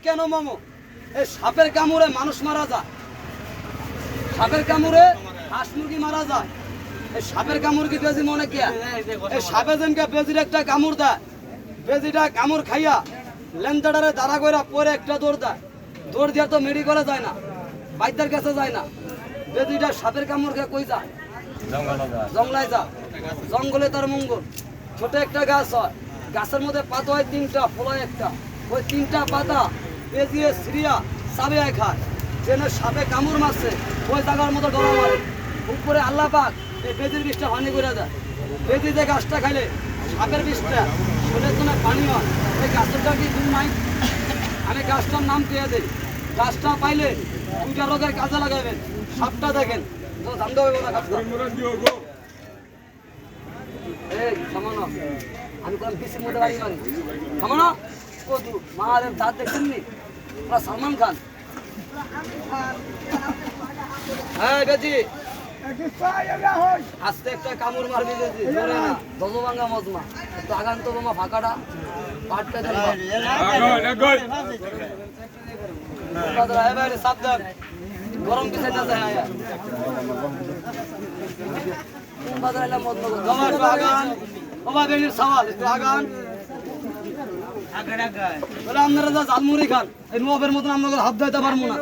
কেন মামু? এই সাপের কামড়ে মানুষ মারা যায়, সাপের কামড়ে হাঁস মুরগি মারা যায়। এই সাপের কামড় কি বেজি মনে কে? এই সাপে যেনকে বেজির একটা কামড় দেয়, বেজিটা কামড় খাইয়া লেন্দাটারে দাঁড়া করে পরে একটা দৌড় দেয়। দৌড় দিয়ে তো মেডিকেলে যায় না, বাইদের কাছে যায় না। বেজিটা সাপের কামড় খেয়ে কই যায়? জঙ্গলায় যা, জঙ্গলে তার মঙ্গল। ছোট একটা গাছ হয়, গাছের মধ্যে পাতা হয় তিনটা, ফল হয় একটা। ওই তিনটা পাতা বেজিয়ে সিরিয়া সাবে খায়। যেন সাপে কামড় মারছে ওই জায়গার মতো ডরা মারে। উপরে আল্লাহ পাক এই বেজির বিষটা হানি করে দেয়। বেজি যে গাছটা খাইলে সাপের বিষটা শরীরের জন্য পানি হয়। ওই গাছটা কি দূর নাই? আমি গাছটার নাম পেয়ে দিই। গাছটা পাইলে দুইটা রোগের কাজে লাগাবেন। সাপটা দেখেন তো জানতে হবে না গাছটা। এই থামানো, আমি কোন পিসির মধ্যে বাড়ি মারি থামানো। কদু মাদের দাঁত দেখছেন নি? ওরা সালমান খান। হ্যাঁ বেজি আস্তে একটা কামড় মারবি বেজি, জোরে না, দজভাঙ্গা মজমা। একটু আগান তো তোমার ফাঁকাটা পাটটা দেন। সাবধান, গরম পিছাই না যায়। আপনারা ঝালমুড়ি খান, এই নবের মতন আপনাদের হাত দিতে পারবো না।